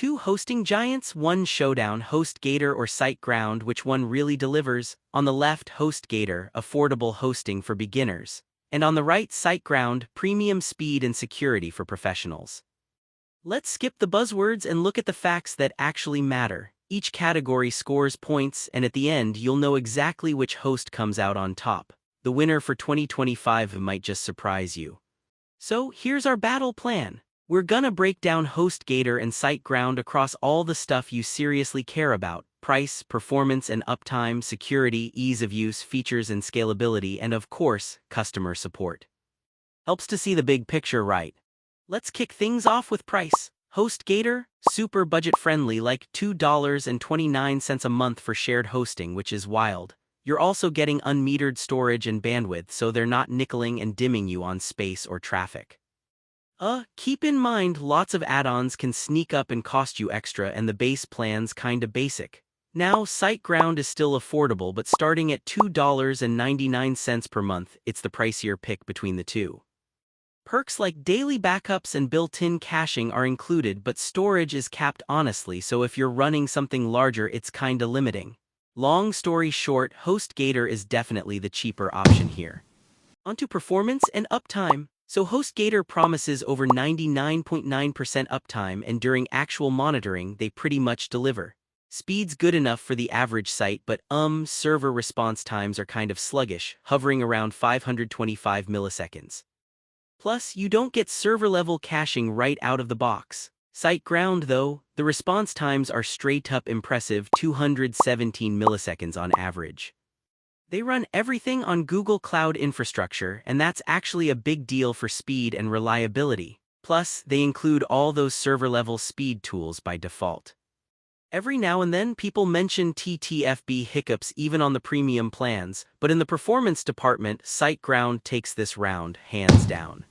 Two hosting giants, one showdown, HostGator or SiteGround, which one really delivers? On the left, HostGator, affordable hosting for beginners. And on the right, SiteGround, premium speed and security for professionals. Let's skip the buzzwords and look at the facts that actually matter. Each category scores points, and at the end, you'll know exactly which host comes out on top. The winner for 2025 might just surprise you. So, here's our battle plan. We're gonna break down HostGator and SiteGround across all the stuff you seriously care about: price, performance and uptime, security, ease of use, features and scalability, and of course, customer support. Helps to see the big picture, right? Let's kick things off with price. HostGator, super budget-friendly, like $2.29 a month for shared hosting, which is wild. You're also getting unmetered storage and bandwidth, so they're not nickeling and dimming you on space or traffic. Keep in mind, lots of add-ons can sneak up and cost you extra, and the base plan's kinda basic. Now, SiteGround is still affordable, but starting at $2.99 per month, it's the pricier pick between the two. Perks like daily backups and built-in caching are included, but storage is capped honestly, so if you're running something larger, it's kinda limiting. Long story short, HostGator is definitely the cheaper option here. Onto performance and uptime. So HostGator promises over 99.9% uptime, and during actual monitoring, they pretty much deliver. Speed's good enough for the average site, but server response times are kind of sluggish, hovering around 525 milliseconds. Plus, you don't get server-level caching right out of the box. SiteGround, though, the response times are straight-up impressive, 217 milliseconds on average. They run everything on Google Cloud infrastructure, and that's actually a big deal for speed and reliability. Plus, they include all those server-level speed tools by default. Every now and then, people mention TTFB hiccups even on the premium plans, but in the performance department, SiteGround takes this round, hands down.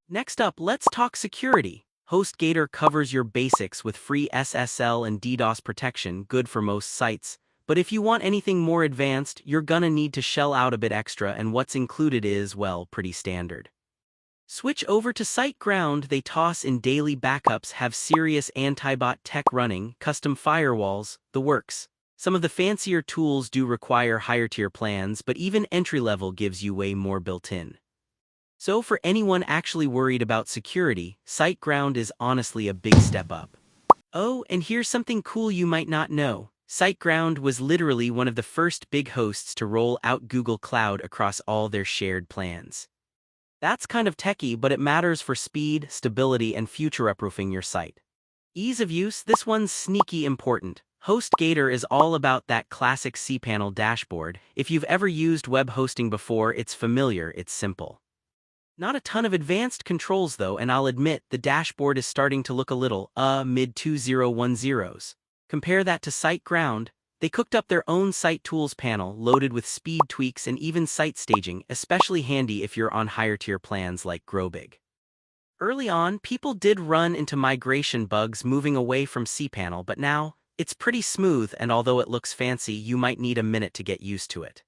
Next up, let's talk security. HostGator covers your basics with free SSL and DDoS protection, good for most sites. But if you want anything more advanced, you're gonna need to shell out a bit extra, and what's included is, well, pretty standard. Switch over to SiteGround. They toss in daily backups, have serious anti-bot tech running, custom firewalls, the works. Some of the fancier tools do require higher-tier plans, but even entry-level gives you way more built-in. So for anyone actually worried about security, SiteGround is honestly a big step up. Oh, and here's something cool you might not know. SiteGround was literally one of the first big hosts to roll out Google Cloud across all their shared plans. That's kind of techy, but it matters for speed, stability, and future-proofing your site. Ease of use, this one's sneaky important. HostGator is all about that classic cPanel dashboard. If you've ever used web hosting before, it's familiar, it's simple. Not a ton of advanced controls though, and I'll admit, the dashboard is starting to look a little, mid-2010s. Compare that to SiteGround. They cooked up their own site tools panel, loaded with speed tweaks and even site staging, especially handy if you're on higher tier plans like GrowBig. Early on, people did run into migration bugs moving away from cPanel, but now, it's pretty smooth, and although it looks fancy, you might need a minute to get used to it.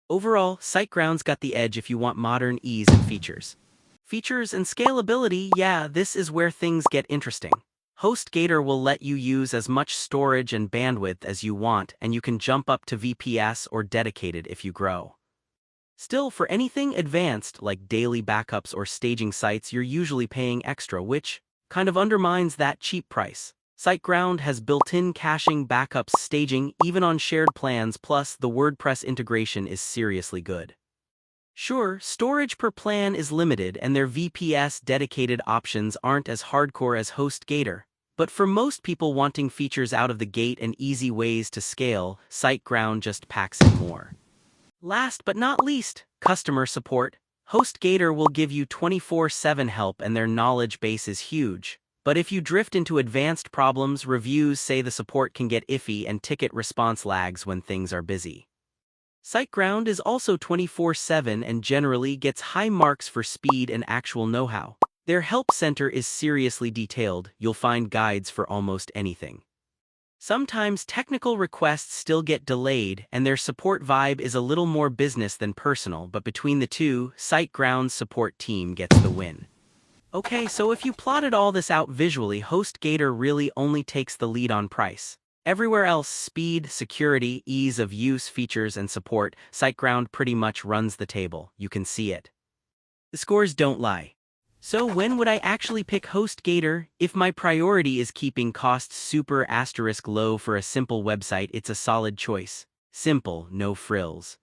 Overall, SiteGround's got the edge if you want modern ease and features. Features and scalability, yeah, this is where things get interesting. HostGator will let you use as much storage and bandwidth as you want, and you can jump up to VPS or dedicated if you grow. Still, for anything advanced like daily backups or staging sites, you're usually paying extra, which kind of undermines that cheap price. SiteGround has built-in caching, backups, staging, even on shared plans, plus the WordPress integration is seriously good. Sure, storage per plan is limited and their VPS dedicated options aren't as hardcore as HostGator, but for most people wanting features out of the gate and easy ways to scale, SiteGround just packs in more. Last but not least, customer support. HostGator will give you 24/7 help and their knowledge base is huge. But if you drift into advanced problems, reviews say the support can get iffy and ticket response lags when things are busy. SiteGround is also 24/7 and generally gets high marks for speed and actual know-how. Their help center is seriously detailed, you'll find guides for almost anything. Sometimes technical requests still get delayed, and their support vibe is a little more business than personal, but between the two, SiteGround's support team gets the win. Okay, so if you plotted all this out visually, HostGator really only takes the lead on price. Everywhere else, speed, security, ease of use, features, and support, SiteGround pretty much runs the table. You can see it. The scores don't lie. So when would I actually pick HostGator? If my priority is keeping costs super asterisk low for a simple website, it's a solid choice. Simple, no frills.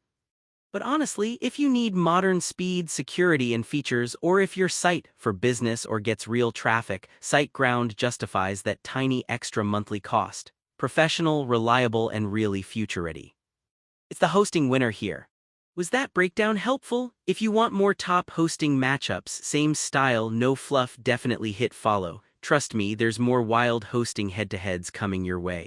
But honestly, if you need modern speed, security, and features, or if your site for business or gets real traffic, SiteGround justifies that tiny extra monthly cost. Professional, reliable, and really future-ready. It's the hosting winner here. Was that breakdown helpful? If you want more top hosting matchups, same style, no fluff, definitely hit follow. Trust me, there's more wild hosting head-to-heads coming your way.